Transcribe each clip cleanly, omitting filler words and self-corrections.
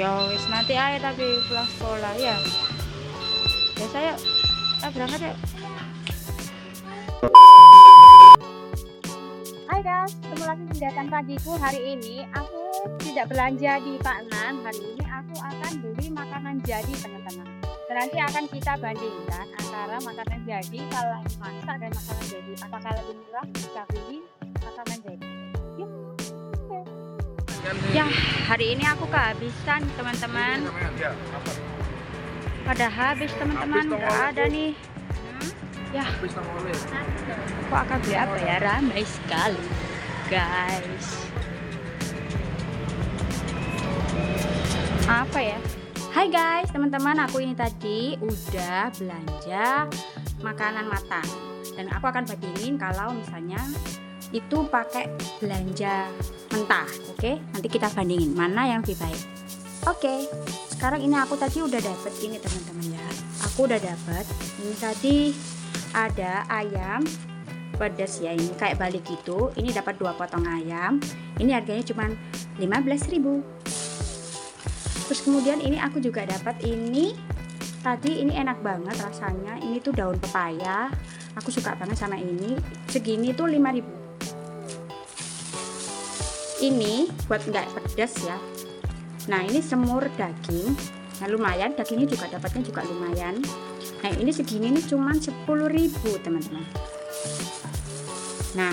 Ya wis nanti aja tapi pulang sekolah ya. Ya saya berangkat ya. Hai guys, ketemu lagi kegiatan pagiku. Hari ini aku tidak belanja di Pak Nan. Hari ini aku akan beli makanan jadi, teman-teman. Dan nanti akan kita bandingkan antara makanan jadi kalau dimasak dan makanan jadi. Apakah lebih murah jika beli makanan jadi? Yuk. Ya, hari ini aku kehabisan, teman-teman. Pada habis, teman-teman. Nggak ada nih. Ya, kok akan beli apa ya? Ramai sekali, guys. Apa ya? Hai guys, teman-teman, aku ini tadi udah belanja makanan matang dan aku akan bandingin kalau misalnya itu pakai belanja mentah. Oke, nanti kita bandingin mana yang lebih baik. Oke, sekarang ini aku tadi udah dapet ini, teman-teman ya. Aku udah dapet ini tadi. Ada ayam pedas ya, ini kayak Bali gitu. Ini dapat 2 potong ayam. Ini harganya cuma 15.000. Terus kemudian ini aku juga dapat ini tadi, ini enak banget rasanya. Ini tuh daun pepaya. Aku suka banget sama ini. Segini tuh 5.000. Ini buat nggak pedas ya. Nah, ini semur daging. Nah, lumayan, dagingnya juga dapatnya juga lumayan. Nah, ini segini nih cuman 10.000, teman-teman. Nah,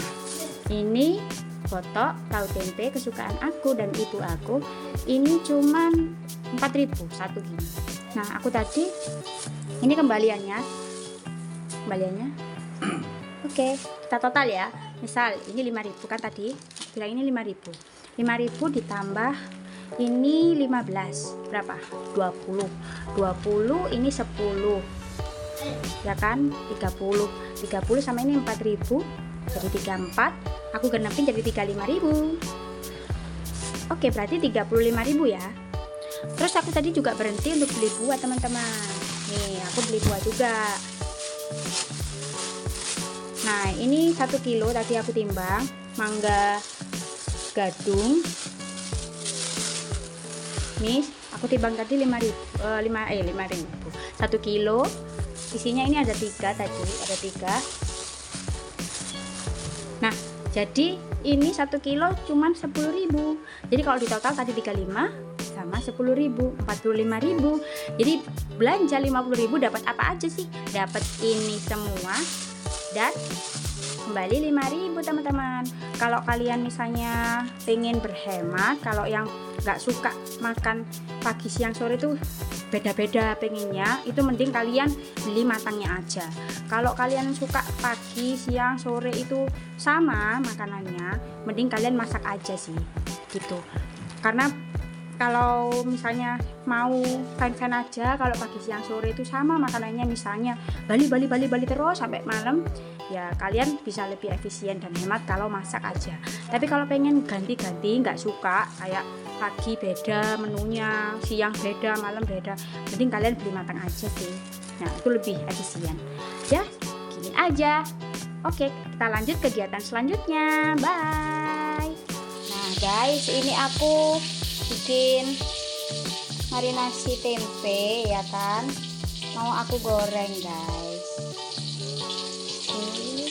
ini botok tahu tempe kesukaan aku dan ibu aku. Ini cuman 4.000 satu gini. Nah, aku tadi ini kembaliannya. Oke, kita total ya. Misal ini 5.000 kan tadi. Bilang ini 5.000. 5.000 ditambah ini 15 berapa? 20 ini 10 ya kan, 30 sama ini 4.000 jadi 34, aku genepin jadi 35.000. Oke, berarti 35.000 ya. Terus aku tadi juga berhenti untuk beli buah, teman-teman. Nih, aku beli buah juga. Nah, ini 1 kilo tadi aku timbang. Mangga gadung nih aku timbang tadi 5.000. 1 kilo isinya ini ada 3 tadi, ada 3. Nah, jadi ini 1 kilo cuman 10.000. Jadi kalau di total tadi 35 sama 10.000, 45.000. Jadi belanja 50.000 dapat apa aja sih? Dapat ini semua dan kembali 5.000, teman-teman. Kalau kalian misalnya pengen berhemat, kalau yang nggak suka makan pagi siang sore itu beda-beda pengennya, itu mending kalian beli matangnya aja. Kalau kalian suka pagi siang sore itu sama makanannya, mending kalian masak aja sih gitu. Karena kalau misalnya mau fan-fan aja, kalau pagi siang sore itu sama makanannya, misalnya Bali terus sampai malam, ya kalian bisa lebih efisien dan hemat kalau masak aja. Tapi kalau pengen ganti-ganti, nggak suka kayak pagi beda menunya, siang beda, malam beda, mending kalian beli matang aja sih. Nah, itu lebih efisien ya, gini aja. Oke, kita lanjut kegiatan selanjutnya. Bye. Nah guys, ini aku bikin marinasi tempe ya kan, mau aku goreng guys. Oke,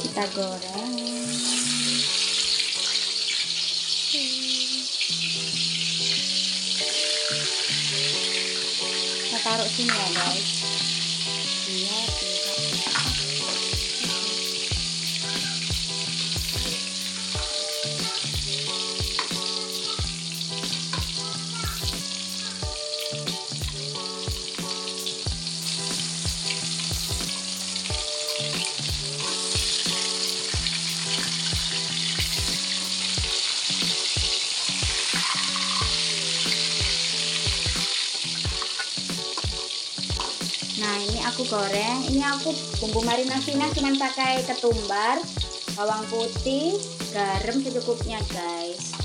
kita goreng. Kita taruh sini ya guys. Iya, nah ini aku goreng. Ini aku bumbu marinasinya cuma pakai ketumbar, bawang putih, garam secukupnya guys.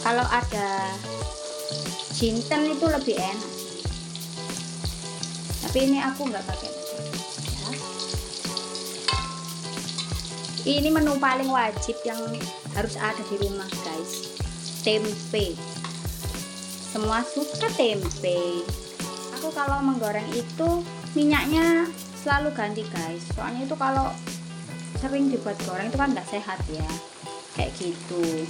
Kalau ada jinten itu lebih enak, tapi ini aku nggak pakai ya. Ini menu paling wajib yang harus ada di rumah guys, tempe. Semua suka tempe. Aku kalau menggoreng itu minyaknya selalu ganti guys, soalnya itu kalau sering dibuat goreng itu kan nggak sehat ya, kayak gitu.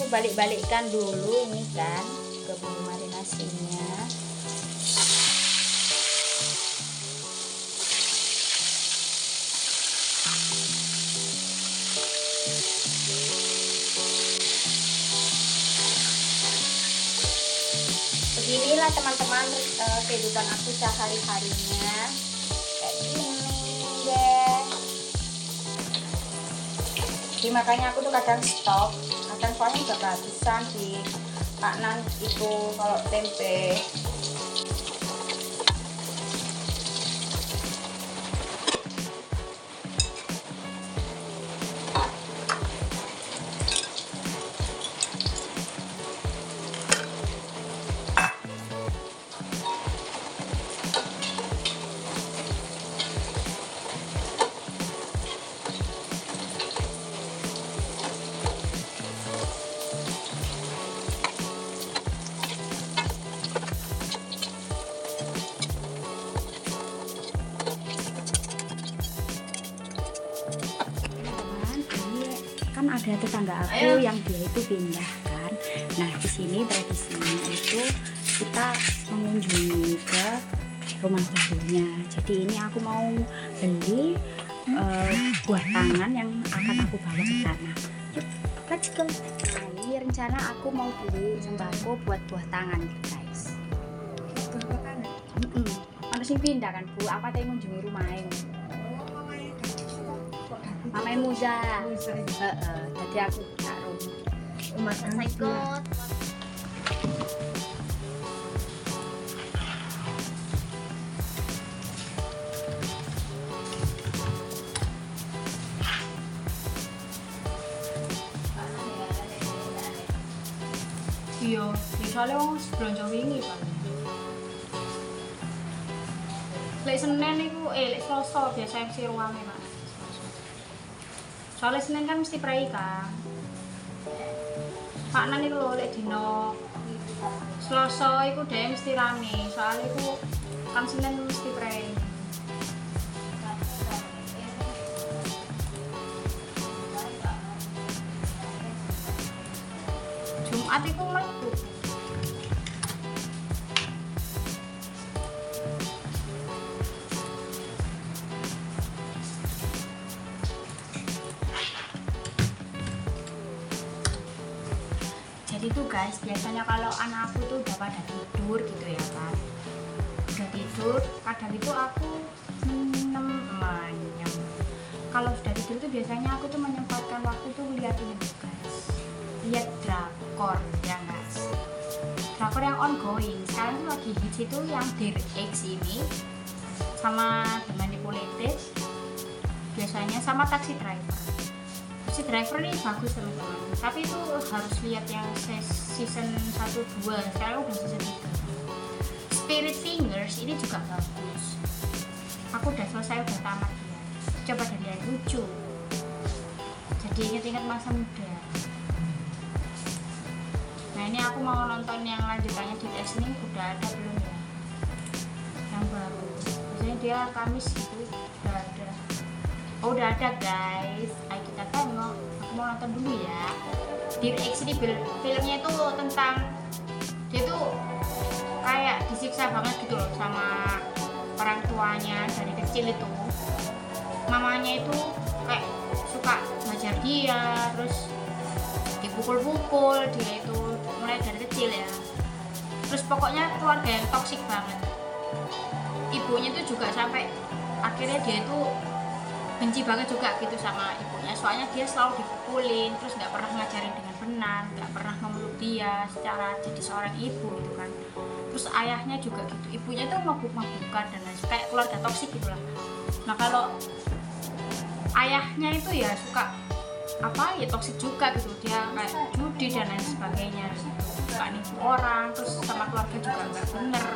Balik-balikkan dulu ini kan ke bumbu marinasinya. Beginilah teman-teman kehidupan aku sehari-harinya kayak gini deh. Jadi makanya aku tuh kadang stop, kadang soalnya udah kehabisan di Pak Nan itu kalau tempe. Kan ada tetangga aku yang dia itu pindah kan. Nah di sini tradisinya itu kita mengunjungi ke rumah barunya. Jadi ini aku mau beli buah tangan yang akan aku bawa ke sana. Yuk, let's go. Nah, ini rencana aku mau beli sembako buat buah tangan guys. Buah tangan? Harus pindah kan Bu? Apa tadi mengunjungi rumahnya? Mamai Muza. Tadi aku taruh. Umat saya ikut. Iya, soalnya wong belanja wingi kan. Lek Senin iku lek Selasa biasa mesti ruange, Mas. Soalnya Senin kan mesti prei kan. Pak Nan iku lho lek dino Selasa iku dhewe mesti rame, soalnya iku kan Senin mesti prei. Jumat iku mlebu. Jadi tuh guys, biasanya kalau anak aku tuh udah pada tidur gitu ya kan, udah tidur, kadang itu aku menyem. Kalau sudah tidur tuh biasanya aku tuh menyempatkan waktu tuh lihat ini guys, lihat drakor ya guys, drakor yang ongoing. Sekarang tuh lagi hits itu yang Dear Ex ini, sama The Manipulated, biasanya sama Taxi Driver. Taxi Driver ini bagus teman-teman, tapi itu harus lihat yang season 1-2, sekarang udah season 3. Spirit Fingers ini juga bagus, aku udah selesai, udah tamat ya. Coba dari yang lucu, jadi inget-inget masa muda. Nah ini aku mau nonton yang lanjutannya di Disney, udah ada belum ya yang baru, biasanya dia Kamis gitu udah ada. Oh udah ada guys, ayo kita tengok. Aku mau nonton dulu ya. Dear Ex ini filmnya itu tentang dia tuh kayak disiksa banget gitu loh sama orang tuanya dari kecil itu. Mamanya itu kayak suka ngajar dia, terus dipukul-pukul dia itu mulai dari kecil ya. Terus pokoknya keluarga yang toksik banget. ibunya tuh juga sampai akhirnya dia tuh benci banget juga gitu sama ibunya, soalnya dia selalu dipukulin, terus nggak pernah ngajarin dengan benar, nggak pernah memeluk dia secara jadi seorang ibu gitu kan. Terus ayahnya juga gitu, ibunya tuh mabuk-mabukan dan lain kayak keluarga toksik gitulah. Nah kalau ayahnya itu ya suka apa ya toksik juga gitu, dia kayak judi dan lain sebagainya, suka nipu orang, terus sama keluarga juga nggak bener,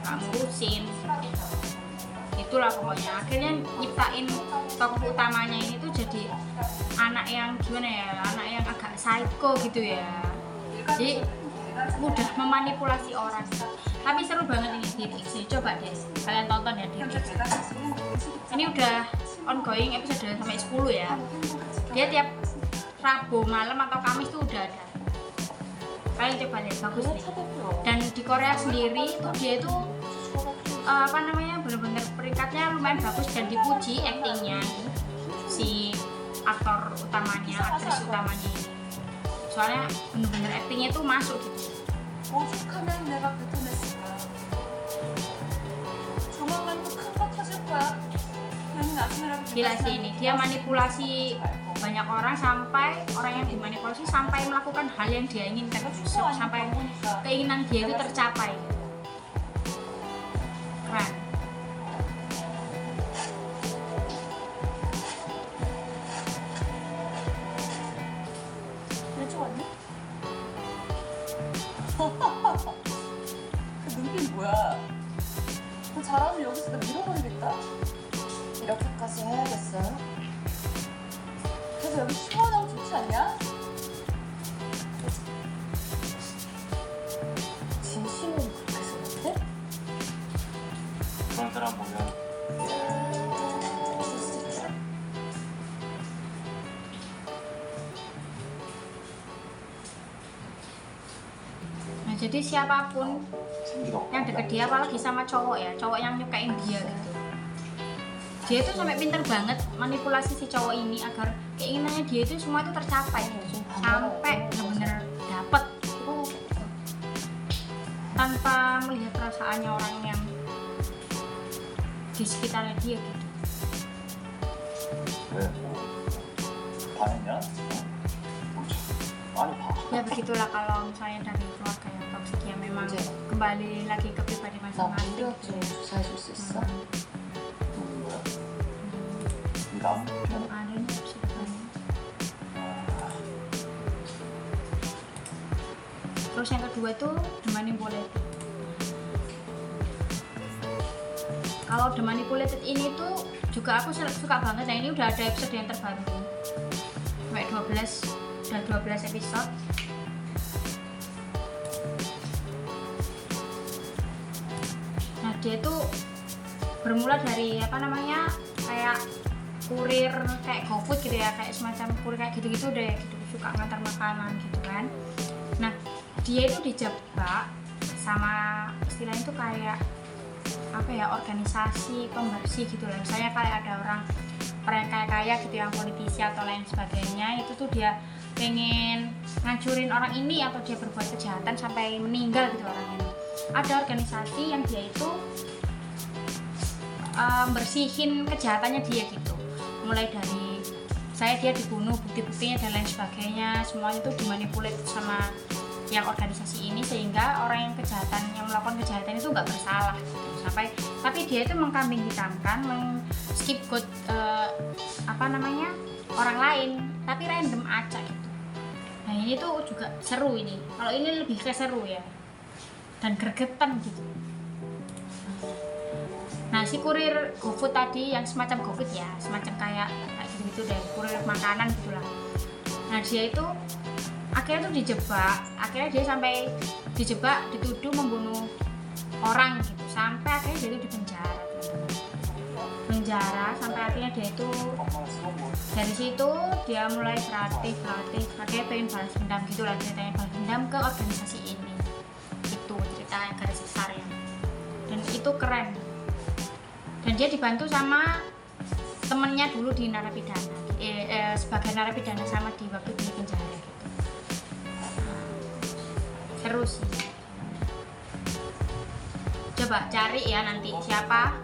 nggak ngurusin. Itulah pokoknya akhirnya nyiptain tokoh utamanya ini tuh jadi anak yang gimana ya, anak yang agak psycho gitu ya, jadi mudah memanipulasi orang. Tapi seru banget ini di Diksi, coba deh kalian tonton ya di Diksi. Ini udah ongoing episode sampai 10 ya, dia tiap Rabu malam atau Kamis tuh udah ada, kalian coba lihat, bagus nih. Dan di Korea sendiri tuh dia itu apa namanya bener-bener peringkatnya lumayan bagus dan dipuji aktingnya si aktor utamanya, aktris utamanya ini, soalnya bener-bener aktingnya tuh masuk gitu. 오죽하면 내가 뱉어냈을까. 조만간 또 큰 거 터질 거야. 나는 아침이라도 Gila sih ini, dia manipulasi banyak orang sampai orang yang dimanipulasi sampai melakukan hal yang dia inginkan, sampai keinginan dia itu tercapai. Keren. 일찍 왔니? 그 눈빛 뭐야? 너 잘하면 여기서 나 밀어버리겠다. 이렇게까지 해야겠어요? 그래서 여기 시원하고 좋지 않냐? 진심으로 그렇게 생각해? 그런 사람 보면 Nah jadi siapapun yang deket dia, apalagi sama cowok ya, cowok yang nyukain dia gitu, dia itu sampai pinter banget manipulasi si cowok ini agar keinginannya dia itu semua itu tercapai, sampai bener-bener dapet tanpa melihat perasaannya orang yang di sekitarnya dia gitu. 왜? 다 했냐? 많이 봐. Ya begitulah kalau misalnya dari keluarga yang toksik ya, memang kembali lagi ke pribadi 나 masing-masing 무료 gitu. 좀 조사해줄 수 있어? 누구야? 이 남편? Ada nih bisa ditanya. Terus yang kedua tuh The Manipulated. Kalau The Manipulated ini tuh juga aku suka banget. Nah ini udah ada episode yang terbaru sampai 12, udah 12 episode. Nah dia tuh bermula dari apa namanya, kayak kurir kayak GoFood gitu ya, kayak semacam kurir kayak gitu-gitu deh gitu, suka ngantar makanan gitu kan. Nah dia itu dijebak sama istilahnya itu kayak apa ya, organisasi pembersih gitu lah, misalnya kayak ada orang kaya gitu yang politisi atau lain sebagainya, itu tuh dia pengen ngancurin orang ini atau dia berbuat kejahatan sampai meninggal gitu orang ini. Ada organisasi yang dia itu bersihin kejahatannya dia gitu, mulai dari saya dia dibunuh, bukti-buktinya dan lain sebagainya, semuanya itu dimanipulasi sama yang organisasi ini sehingga orang yang melakukan kejahatan itu nggak bersalah gitu. Sampai tapi dia itu mengkambing hitamkan, scapegoat apa namanya, orang lain, tapi random acak gitu. Nah ini tuh juga seru ini, kalau ini lebih ke seru ya dan gregetan gitu. Nah si kurir GoFood tadi yang semacam GoFood ya, semacam kayak gitu deh, kurir makanan gitulah. Nah dia itu akhirnya tuh dijebak, akhirnya dia sampai dijebak, dituduh membunuh orang gitu, sampai akhirnya dia itu penjara sampai akhirnya dia itu dari situ dia mulai berlatih, akhirnya pengen balas dendam gitu lah, ceritanya balas dendam ke organisasi ini. Itu ceritanya garis besarnya, dan itu keren. Dan dia dibantu sama temennya dulu di narapidana, sebagai narapidana sama di waktu di penjara gitu. Seru sih. Coba cari ya nanti siapa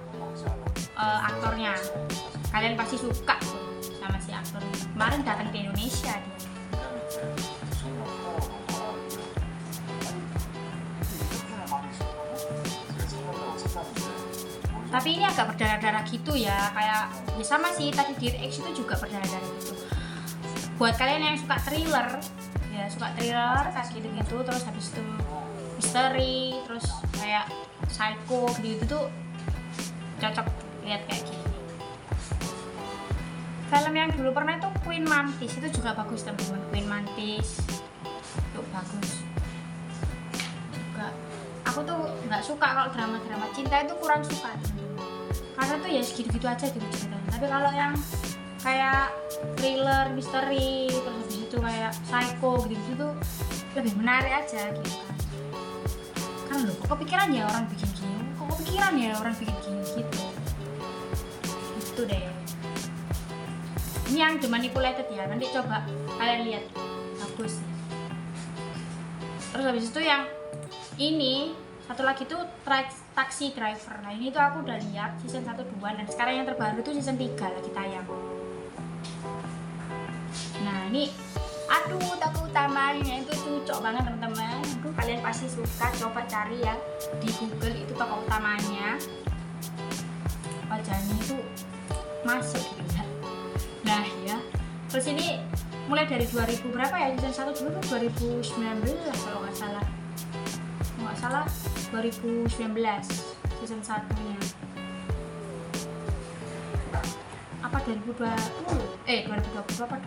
aktornya. Kalian pasti suka tuh sama si aktornya. Kemarin datang ke Indonesia dia. Tapi ini agak berdarah-darah gitu ya, kayak ya sama sih tadi Dear Ex itu juga berdarah-darah gitu. Buat kalian yang suka thriller, ya suka thriller kayak gitu-gitu, terus habis itu misteri, terus kayak psycho gitu tuh cocok lihat kayak gini. Film yang dulu pernah itu Queen Mantis itu juga bagus teman-teman. Queen Mantis itu bagus juga. Aku tuh nggak suka kalau drama-drama cinta itu kurang suka karena tuh ya segitu-gitu aja gitu ceritanya. Tapi kalau yang kayak thriller, misteri, terus habis itu kayak psycho gitu tuh lebih menarik aja gitu kan. Kan loh, kok kepikiran ya orang bikin gini, kok kepikiran ya orang bikin gini gitu. Itu deh. Ini yang The Manipulated ya, nanti coba kalian lihat, bagus. Terus habis itu yang ini satu lagi tuh Taxi Driver. Nah ini tuh aku udah lihat season 1, 2 dan sekarang yang terbaru tuh season 3 lagi tayang. Nah ini aduh tokoh utamanya itu cocok banget teman-teman. Aduh kalian pasti suka, coba cari ya di Google itu tokoh utamanya. Wajahnya itu masuk gitu ya. Nah ya, terus ini mulai dari 2000 berapa ya, season 1 dulu tuh 2019 kalau nggak salah 2019 season 1-nya apa 2020 apa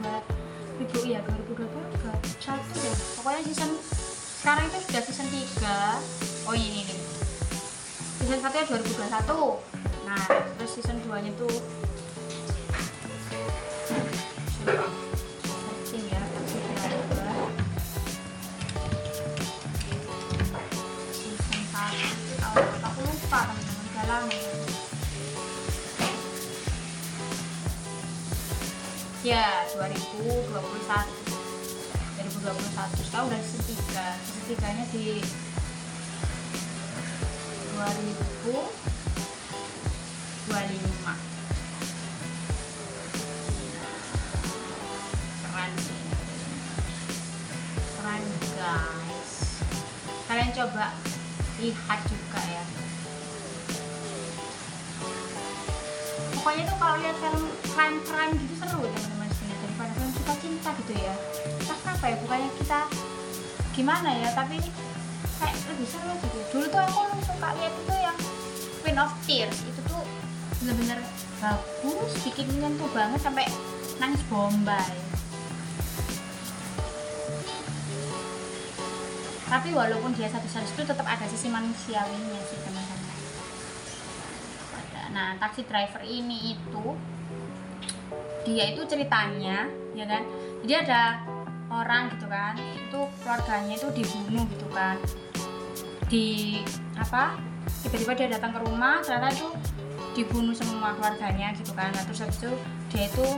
2000 iya 2021 deh pokoknya season sekarang itu sudah season 3. Oh ini season 1 nya 2021. Nah terus season 2 nya tuh searching ya aku lupa teman-teman udah lama ya 2021 sekarang udah season 3 nya di 2025 keren guys, kalian coba lihat juga ya. Pokoknya tuh kalau lihat film crime gitu seru teman-teman sebenarnya daripada film cinta gitu ya. Kenapa ya, bukannya kita gimana ya, tapi kayak lebih seru gitu. Dulu tuh aku suka lihat itu yang Queen of Tears, itu tuh bener-bener bagus, bikin nyentuh banget sampai nangis bombay. Tapi walaupun dia sadis itu tetap ada sisi manusiawinya sih teman-teman. Nah Taxi Driver ini itu dia itu ceritanya ya kan, jadi ada orang gitu kan, itu keluarganya itu dibunuh gitu kan, tiba-tiba dia datang ke rumah, ternyata itu dibunuh semua keluarganya gitu kan. Nah terus habis itu dia itu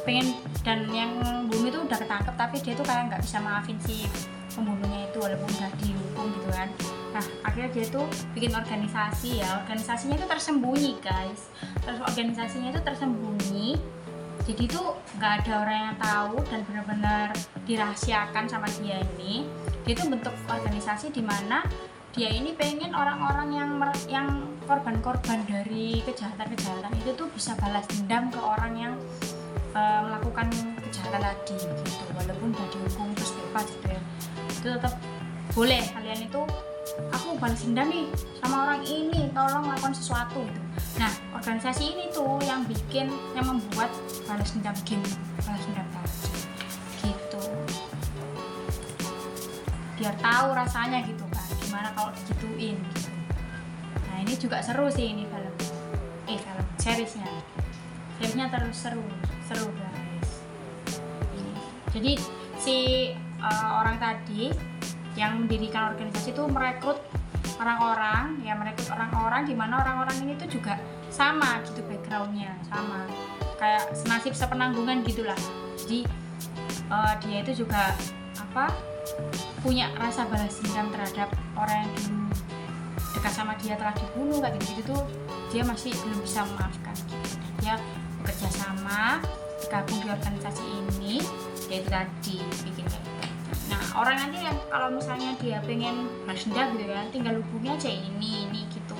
pengen, dan yang bunuh itu udah ketangkep tapi dia tuh kayak nggak bisa maafin si pembunuhnya itu walaupun udah dihukum gitu kan. Nah akhirnya dia tuh bikin organisasi ya, organisasinya itu tersembunyi guys, terus organisasinya itu tersembunyi, jadi tuh nggak ada orang yang tahu dan benar-benar dirahasiakan sama dia ini. Dia tuh bentuk organisasi di mana dia ini pengen orang-orang yang korban-korban dari kejahatan-kejahatan itu tuh bisa balas dendam ke orang yang melakukan kejahatan tadi gitu, walaupun udah dihukum terus bebas gitu ya, itu tetap boleh kalian itu, aku balas dendam nih sama orang ini, tolong lakukan sesuatu gitu. Nah organisasi ini tuh yang membuat balas dendam game, balas dendam tadi gitu, biar tahu rasanya gitu kan gimana kalau digituin gitu. Nah ini juga seru sih ini seriesnya terus seru guys. Jadi si orang tadi yang mendirikan organisasi itu merekrut orang-orang di mana orang-orang ini tuh juga sama gitu backgroundnya, sama kayak senasib sepenanggungan gitulah. Jadi dia itu juga punya rasa balas dendam terhadap orang yang dulu jika sama dia telah dibunuh kayak gitu tuh dia masih belum bisa memaafkan gitu. Dia bekerja sama, gabung di organisasi ini, yaitu tadi bikin kayak gitu. Nah orang nanti yang kalau misalnya dia pengen balas dendam gitu ya, tinggal hubungi aja ini gitu,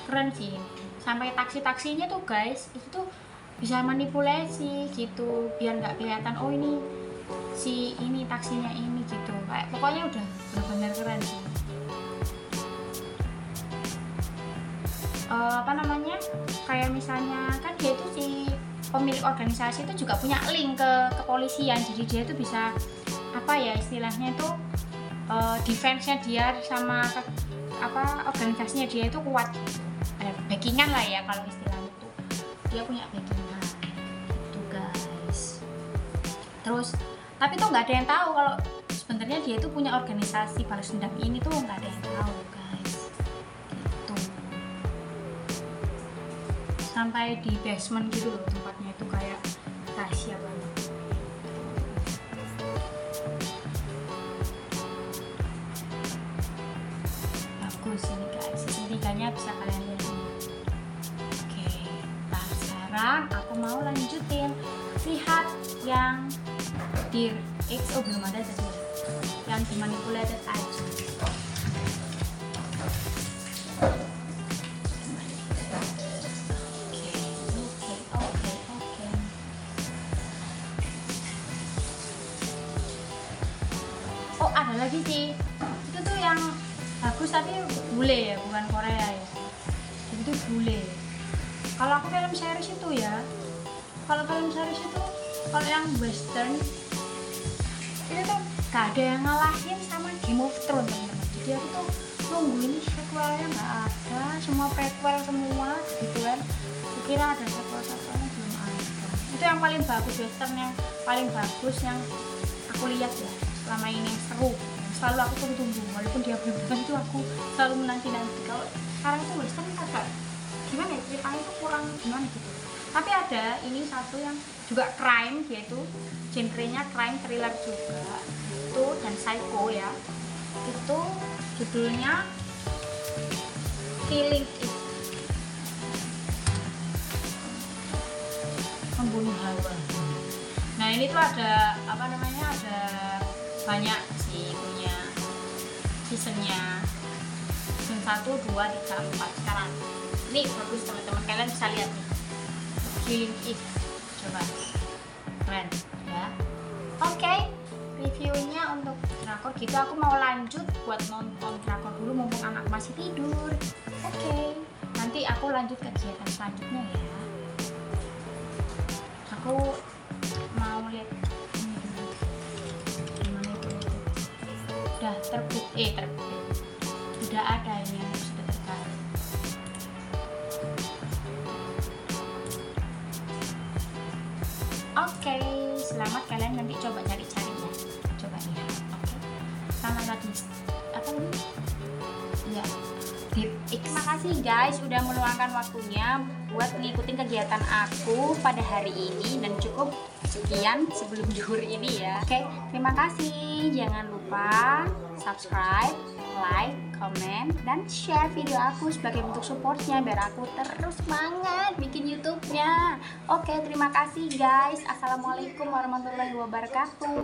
keren sih. Sampai taksinya tuh guys, itu tuh bisa manipulasi gitu, biar nggak kelihatan oh ini si ini taksinya ini gitu. Kayak pokoknya udah benar-benar keren sih. Apa namanya, kayak misalnya kan dia itu si pemilik organisasi itu juga punya link ke kepolisian, jadi dia itu bisa apa ya istilahnya itu defense-nya dia sama organisasinya dia itu kuat, ada backingan lah ya kalau istilahnya itu, dia punya backingan gitu guys. Terus tapi tuh nggak ada yang tahu kalau sebenarnya dia itu punya organisasi balas dendam ini, tuh nggak ada yang tahu guys gitu. Sampai di basement gitu loh tempatnya, itu kayak rahasia banget. Bagus ini guys, season 3-nya bisa kalian lihat ini. Oke, nah sekarang aku mau lanjutin lihat yang di XO belum ada tadi, yang dimanipulated aja. Oh ada lagi sih, itu tuh yang bagus tapi bule ya, bukan Korea ya, itu bule. Kalau aku film series itu ya, kalau film series itu, kalau yang western itu tuh gak ada yang ngalahin sama Game of Thrones teman-teman. Jadi aku tuh nungguin sequelnya nggak ada, semua prequel semua gitu kan. Kukira ada sequelnya belum ada. Itu yang paling bagus, western yang paling bagus yang aku lihat ya selama ini, yang seru, yang selalu aku tunggu-tunggu walaupun dia belum datang, itu aku selalu menanti-nanti. Kalau sekarang itu western agak gimana ya, ceritanya itu kurang gimana gitu. Tapi ada ini satu yang juga crime, yaitu genrenya crime thriller juga itu, dan psycho ya, itu judulnya Killing Eve, membunuh Hawa. Nah ini tuh ada apa namanya, ada banyak sih punya seasonnya, season 1, 2, 3, 4 sekarang. Ini bagus teman-teman, kalian bisa lihat nih, Killing Eve, coba keren ya. Oke, reviewnya untuk drakor gitu. Aku mau lanjut buat nonton drakor dulu mumpung anak masih tidur. Oke, nanti aku lanjut kegiatan selanjutnya ya. Aku mau lihat ini dulu, gimana itu udah terbit, udah ada ini yang sudah terkait. Oke, selamat kalian nanti coba cari-cari ya, coba lihat. Oke, sama lagi apa ini ya, terima kasih guys udah meluangkan waktunya buat ngikutin kegiatan aku pada hari ini, dan cukup sekian sebelum zuhur ini ya. Oke, terima kasih, jangan lupa subscribe, like, comment, dan share video aku sebagai bentuk supportnya biar aku terus semangat bikin YouTube-nya. Oke, terima kasih guys. Assalamualaikum warahmatullahi wabarakatuh.